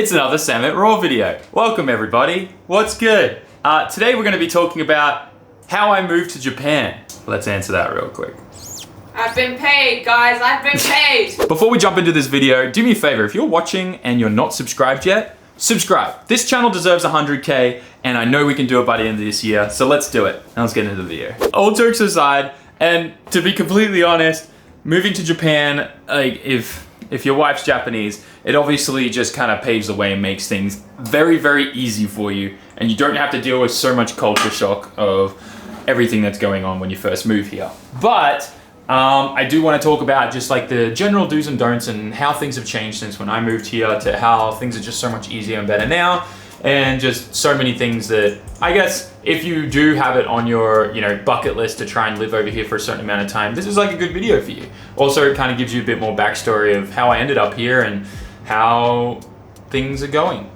It's another SAMMIT Raw video. Welcome everybody, what's good? Today we're going to be talking about how I moved to Japan. Let's answer that real quick. I've been paid, guys, I've been paid! Before we jump into this video, do me a favor, if you're watching and you're not subscribed yet, subscribe. This channel deserves 100K and I know we can do it by the end of this year, so let's do it. Now let's get into the video. All jokes aside, and to be completely honest, moving to Japan, like if your wife's Japanese, it obviously just kind of paves the way and makes things very, very easy for you. And you don't have to deal with so much culture shock of everything that's going on when you first move here. But I do want to talk about just like the general do's and don'ts and how things have changed since when I moved here to how things are just so much easier and better now. And just so many things that I guess if you do have it on your bucket list to try and live over here for a certain amount of time, this is like a good video for you. Also, it kind of gives you a bit more backstory of how I ended up here and how things are going.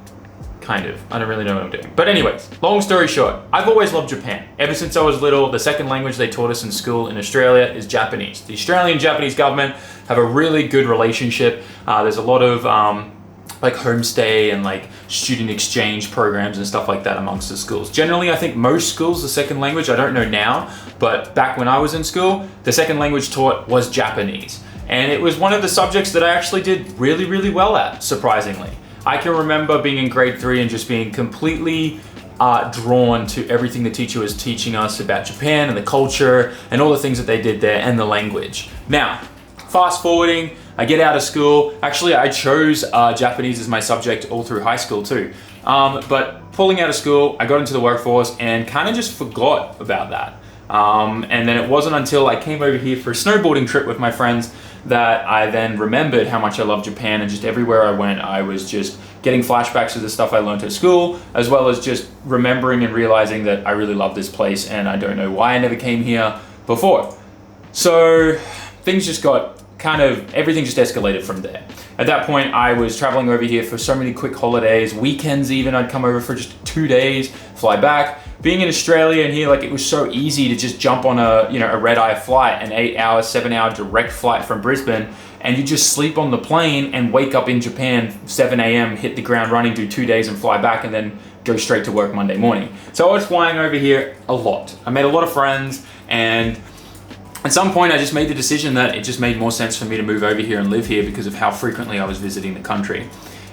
Kind of. I don't really know what I'm doing. But anyways, long story short, I've always loved Japan. Ever since I was little, the second language they taught us in school in Australia is Japanese. The Australian and Japanese government have a really good relationship. There's a lot of like homestay and like student exchange programs and stuff like that amongst the schools. Generally, I think most schools, the second language, I don't know now, but back when I was in school, the second language taught was Japanese. And it was one of the subjects that I actually did really, really well at, surprisingly. I can remember being in grade 3 and just being completely drawn to everything the teacher was teaching us about Japan and the culture and all the things that they did there and the language. Now, fast forwarding, I get out of school. Actually, I chose Japanese as my subject all through high school too. But pulling out of school, I got into the workforce and kind of just forgot about that. And then it wasn't until I came over here for a snowboarding trip with my friends that I then remembered how much I love Japan, and just everywhere I went, I was just getting flashbacks of the stuff I learned at school, as well as just remembering and realizing that I really love this place and I don't know why I never came here before. So things just got everything just escalated from there. At that point, I was traveling over here for so many quick holidays, weekends even. I'd come over for just 2 days, fly back. Being in Australia and here, like, it was so easy to just jump on a red-eye flight, an 8-hour, 7-hour direct flight from Brisbane, and you just sleep on the plane and wake up in Japan 7 a.m., hit the ground running, do 2 days and fly back, and then go straight to work Monday morning. So I was flying over here a lot. I made a lot of friends, and at some point, I just made the decision that it just made more sense for me to move over here and live here because of how frequently I was visiting the country.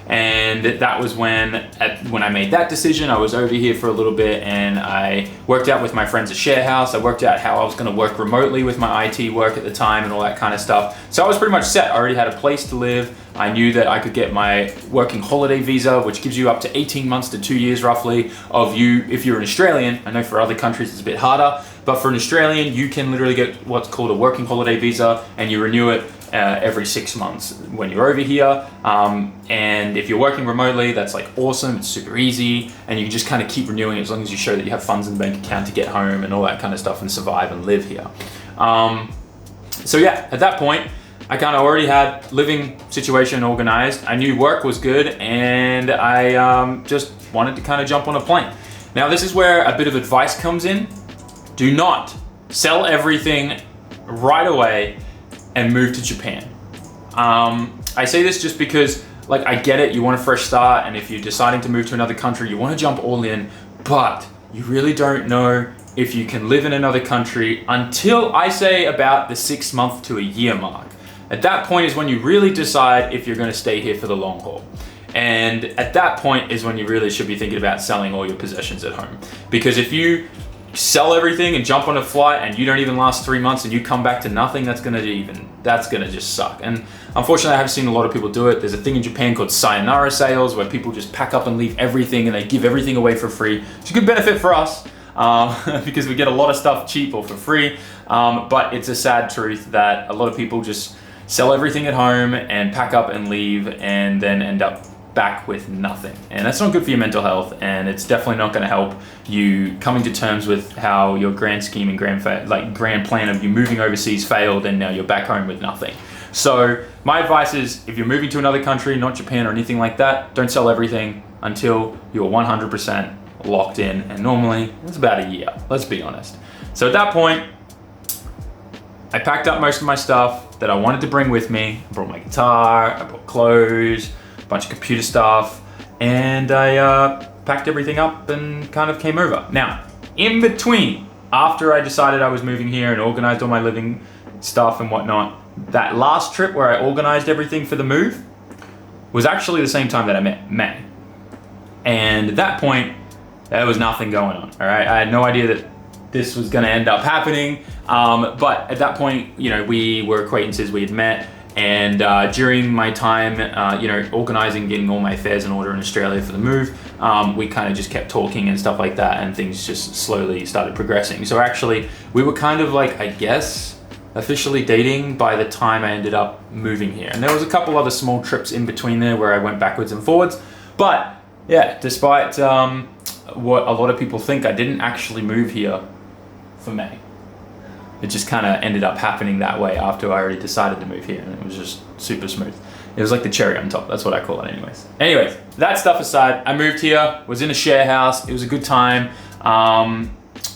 And that was when I made that decision. I was over here for a little bit and I worked out with my friends at Share House. I worked out how I was going to work remotely with my IT work at the time and all that kind of stuff. So I was pretty much set. I already had a place to live. I knew that I could get my working holiday visa, which gives you up to 18 months to 2 years roughly of you if you're an Australian. I know for other countries it's a bit harder, but for an Australian, you can literally get what's called a working holiday visa and you renew it every 6 months when you're over here. And if you're working remotely, that's like awesome, it's super easy, and you can just kind of keep renewing it as long as you show that you have funds in the bank account to get home and all that kind of stuff and survive and live here. So yeah, at that point, I kind of already had living situation organized. I knew work was good and I just wanted to kind of jump on a plane. Now this is where a bit of advice comes in. Do not sell everything right away and move to Japan. I say this just because, like, I get it, you want a fresh start, and if you're deciding to move to another country, you want to jump all in, but you really don't know if you can live in another country until I say about the 6 month to a year mark. At that point is when you really decide if you're going to stay here for the long haul. And at that point is when you really should be thinking about selling all your possessions at home. Because if you sell everything and jump on a flight and you don't even last 3 months and you come back to nothing, that's gonna just suck. And unfortunately, I have seen a lot of people do it. There's a thing in Japan called sayonara sales where people just pack up and leave everything and they give everything away for free. It's a good benefit for us because we get a lot of stuff cheap or for free. But it's a sad truth that a lot of people just sell everything at home and pack up and leave and then end up back with nothing. And that's not good for your mental health, and it's definitely not going to help you coming to terms with how your grand scheme and grand plan of you moving overseas failed and now you're back home with nothing. So my advice is, if you're moving to another country, not Japan or anything like that, don't sell everything until you're 100% locked in, and normally it's about a year, let's be honest. So at that point, I packed up most of my stuff that I wanted to bring with me. I brought my guitar, I brought clothes, a bunch of computer stuff, and I packed everything up and kind of came over. Now, in between, after I decided I was moving here and organized all my living stuff and whatnot, that last trip where I organized everything for the move was actually the same time that I met May. And at that point, there was nothing going on, all right? I had no idea that this was gonna end up happening. But at that point, you know, we were acquaintances, we had met, and during my time, you know, organizing, getting all my affairs in order in Australia for the move, we kind of just kept talking and stuff like that, and things just slowly started progressing. So actually, we were kind of like, I guess, officially dating by the time I ended up moving here. And there was a couple other small trips in between there where I went backwards and forwards. But yeah, despite what a lot of people think, I didn't actually move here for May. It just kind of ended up happening that way after I already decided to move here, and it was just super smooth. It was like the cherry on top. That's what I call it anyways. That stuff aside, I moved here, was in a share house. It was a good time.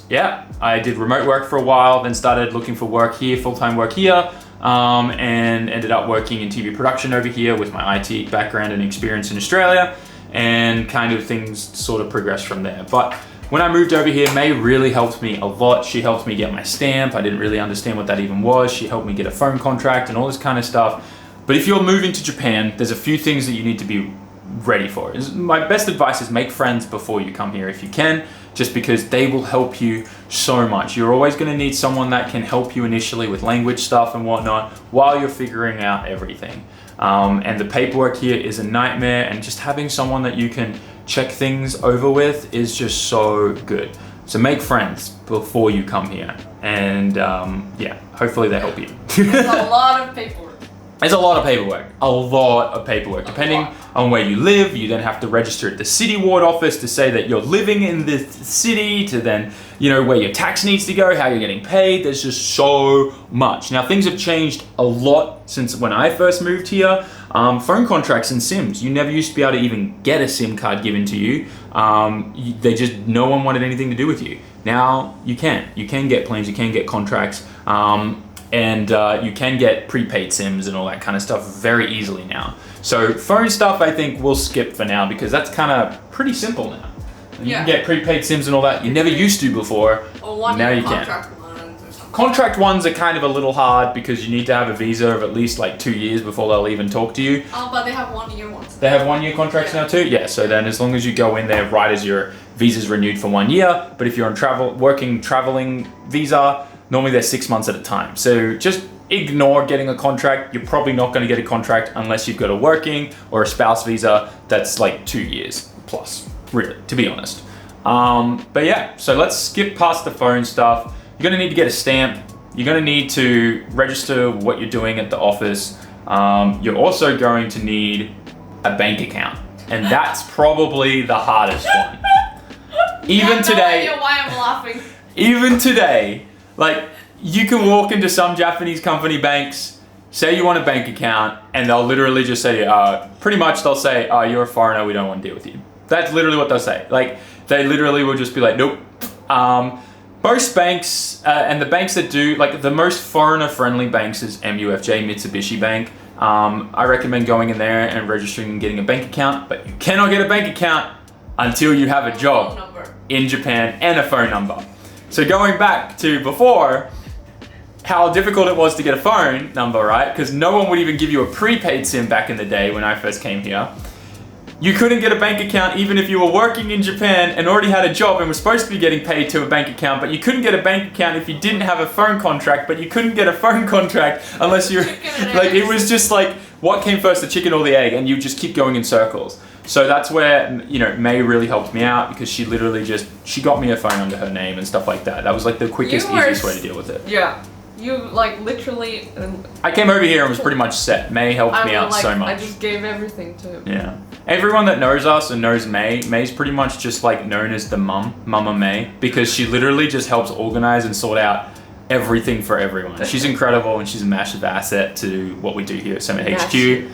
Yeah, I did remote work for a while, then started looking for work here, full-time work here, and ended up working in TV production over here with my IT background and experience in Australia, and kind of things sort of progressed from there. But when I moved over here, May really helped me a lot. She helped me get my stamp. I didn't really understand what that even was. She helped me get a phone contract and all this kind of stuff. But if you're moving to Japan, there's a few things that you need to be ready for. My best advice is make friends before you come here if you can, just because they will help you so much. You're always going to need someone that can help you initially with language stuff and whatnot while you're figuring out everything. And the paperwork here is a nightmare, and just having someone that you can check things over with is just so good. So make friends before you come here, and yeah, hopefully they help you. There's a lot of paperwork. There's a lot of paperwork. Depending on where you live, you then have to register at the city ward office to say that you're living in this city, to then, you know, where your tax needs to go, how you're getting paid. There's just so much. Now, things have changed a lot since when I first moved here. Phone contracts and SIMs. You never used to be able to even get a SIM card given to you. No one wanted anything to do with you. Now you can. You can get plans, you can get contracts. And you can get prepaid SIMs and all that kind of stuff very easily now. So phone stuff, I think we'll skip for now, because that's kind of pretty simple now. You can get prepaid SIMs and all that. You never used to before. Now you can. Contract ones are kind of a little hard because you need to have a visa of at least like 2 years before they'll even talk to you. Oh, but they have 1 year ones. They have 1 year contracts now too? Yeah, so then as long as you go in there right as your visa's renewed for 1 year, but if you're on traveling visa, normally they're 6 months at a time. So just ignore getting a contract. You're probably not going to get a contract unless you've got a working or a spouse visa that's like 2 years plus, really, to be honest. But yeah, so let's skip past the phone stuff. You're going to need to get a stamp. You're going to need to register what you're doing at the office. You're also going to need a bank account. And that's probably the hardest one. Even today, why I'm laughing. Even today, like, you can walk into some Japanese company banks, say you want a bank account, and they'll literally just say, pretty much they'll say, you're a foreigner, we don't want to deal with you. That's literally what they'll say. Like, they literally will just be like, nope. Most banks, and the banks that do, like the most foreigner-friendly banks is MUFJ, Mitsubishi Bank. I recommend going in there and registering and getting a bank account, but you cannot get a bank account until you have a job in Japan and a phone number. So going back to before, how difficult it was to get a phone number, right? Because no one would even give you a prepaid SIM back in the day when I first came here. You couldn't get a bank account even if you were working in Japan and already had a job and were supposed to be getting paid to a bank account, but you couldn't get a bank account if you didn't have a phone contract, but you couldn't get a phone contract unless you're, like, it was just like, what came first, the chicken or the egg? And you just keep going in circles. So that's where, you know, May really helped me out, because she literally she got me a phone under her name and stuff like that. That was like the quickest, easiest way to deal with it. Yeah. You like literally. I came over here and was pretty much set. May helped me out so much. I just gave everything to him. Yeah. Everyone that knows us and knows May's pretty much just like known as the Mama May, because she literally just helps organize and sort out everything for everyone. She's incredible, and she's a massive asset to what we do here at SAMMIT HQ.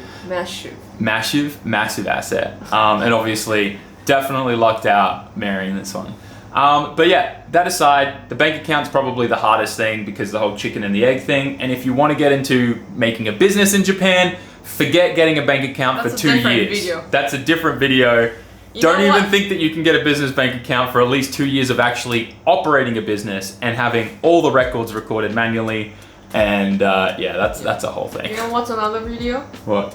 Massive asset. And obviously, definitely lucked out marrying this one. But yeah, that aside, the bank account's probably the hardest thing because the whole chicken and the egg thing. And if you want to get into making a business in Japan, Forget getting a bank account That's for a 2 different years. video. That's a different video. Don't even think that you can get a business bank account for at least 2 years of actually operating a business and having all the records recorded manually. And yeah, that's a whole thing. You know what's another video? What?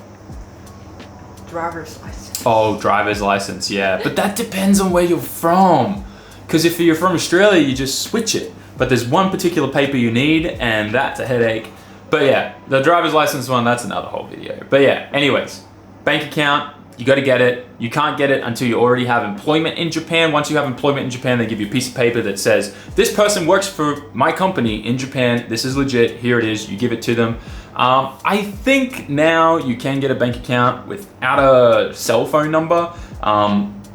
Driver's license. Oh, driver's license, yeah. But that depends on where you're from. Because if you're from Australia, you just switch it. But there's one particular paper you need, and that's a headache. But yeah, the driver's license one, that's another whole video. But yeah, anyways, bank account, you got to get it. You can't get it until you already have employment in Japan. Once you have employment in Japan, they give you a piece of paper that says, this person works for my company in Japan. This is legit. Here it is. You give it to them. I think now you can get a bank account without a cell phone number.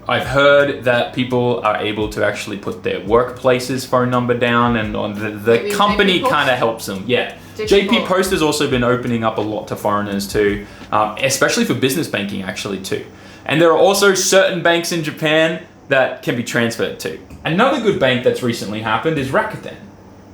I've heard that people are able to actually put their workplace's phone number down, and on the company kind of helps them. Yeah. JP Post has also been opening up a lot to foreigners too, especially for business banking actually too. And there are also certain banks in Japan that can be transferred to. Another good bank that's recently happened is Rakuten.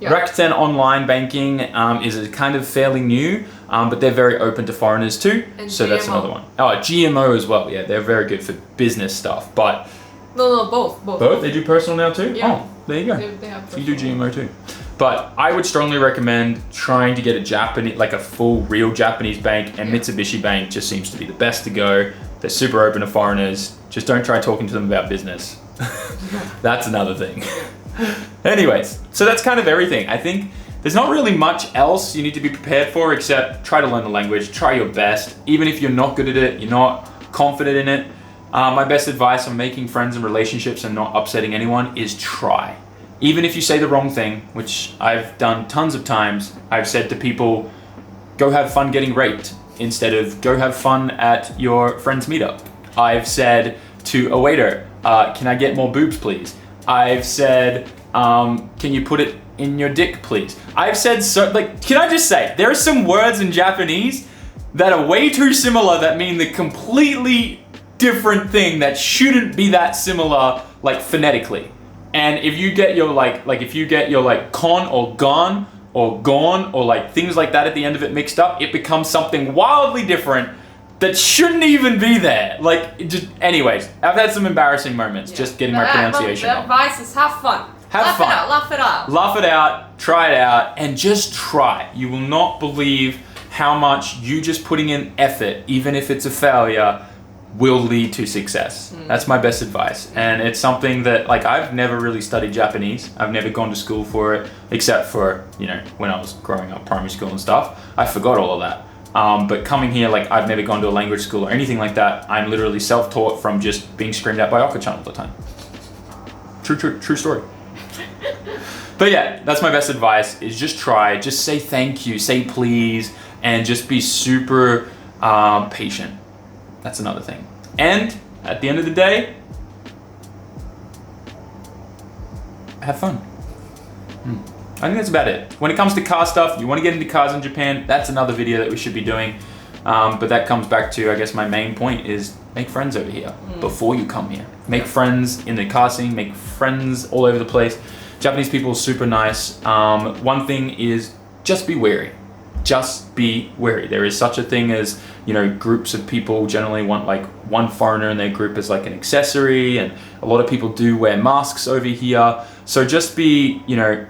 Yeah. Rakuten online banking is kind of fairly new, but they're very open to foreigners too. And so GMO. That's another one. Oh, GMO as well. Yeah, they're very good for business stuff. But no, both. Both? They do personal now too? Yeah. Oh, there you go. They have you do GMO too. But I would strongly recommend trying to get a Japanese, like a full real Japanese bank, and Mitsubishi Bank just seems to be the best to go. They're super open to foreigners. Just don't try talking to them about business. That's another thing. Anyways, so that's kind of everything. I think there's not really much else you need to be prepared for except try to learn the language, try your best. Even if you're not good at it, you're not confident in it, my best advice on making friends and relationships and not upsetting anyone is try. Even if you say the wrong thing, which I've done tons of times, I've said to people, go have fun getting raped instead of go have fun at your friend's meetup. I've said to a waiter, can I get more boobs, please? I've said, can you put it in your dick, please? I've said, can I just say, there are some words in Japanese that are way too similar that mean the completely different thing that shouldn't be that similar, like phonetically. And if you get your if you get your con or gone or gone or like things like that at the end of it mixed up, it becomes something wildly different that shouldn't even be there. Anyways, I've had some embarrassing moments just getting my pronunciation wrong. The advice is have fun. Laugh it out, laugh it out. Laugh it out, try it out, and just try. You will not believe how much you just putting in effort, even if it's a failure, will lead to success. That's my best advice. And it's something that I've never really studied Japanese. I've never gone to school for it, except for, when I was growing up, primary school and stuff. I forgot all of that. But coming here, I've never gone to a language school or anything like that. I'm literally self-taught from just being screamed at by Okka-chan all the time. True story. But yeah, that's my best advice, is just try, just say thank you, say please, and just be super patient. That's another thing. And at the end of the day, have fun. I think that's about it. When it comes to car stuff, you want to get into cars in Japan, that's another video that we should be doing. But that comes back to, I guess, my main point is make friends over here before you come here. Make friends in the car scene, make friends all over the place. Japanese people are super nice. One thing is just be wary. Just be wary. There is such a thing as, groups of people generally want one foreigner in their group as an accessory, and a lot of people do wear masks over here. So just be,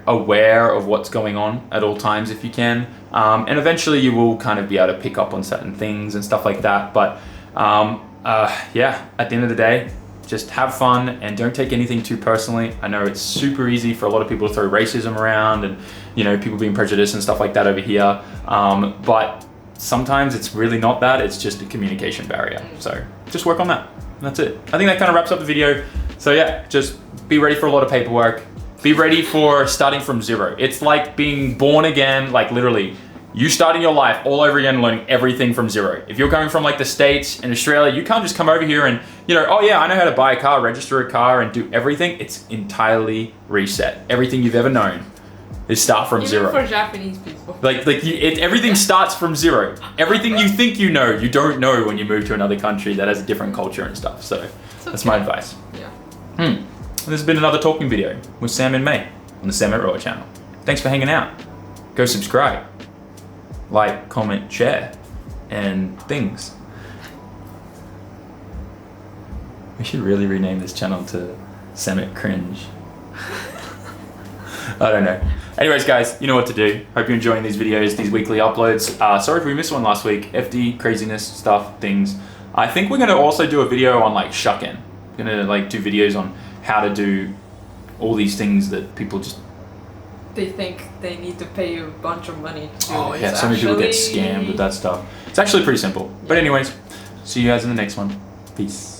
aware of what's going on at all times if you can. And eventually you will kind of be able to pick up on certain things and stuff like that. But yeah, at the end of the day, just have fun and don't take anything too personally. I know it's super easy for a lot of people to throw racism around and, people being prejudiced and stuff like that over here. But sometimes it's really not that, it's just a communication barrier. So just work on that. That's it. I think that kind of wraps up the video. So yeah, just be ready for a lot of paperwork. Be ready for starting from zero. It's like being born again, literally. You starting your life all over again, learning everything from zero. If you're coming from the States and Australia, you can't just come over here and, oh yeah, I know how to buy a car, register a car, and do everything. It's entirely reset. Everything you've ever known is start from zero. Even for Japanese people. Everything starts from zero. Everything you think you know, you don't know when you move to another country that has a different culture and stuff. So that's my advice. Yeah. This has been another talking video with Sam and May on the SAMMIT Rower channel. Thanks for hanging out. Go subscribe. Like, comment, share. and things. We should really rename this channel to SAMMIT Cringe. I don't know. Anyways, guys, you know what to do. Hope you're enjoying these videos, these weekly uploads. Sorry if we missed one last week. FD, craziness, stuff, things. I think we're gonna also do a video on like shucking. We're gonna like do videos on how to do all these things that people just... They think they need to pay you a bunch of money to do Oh this. yeah, so many people get scammed with that stuff. It's actually pretty simple. But anyways, see you guys in the next one. Peace.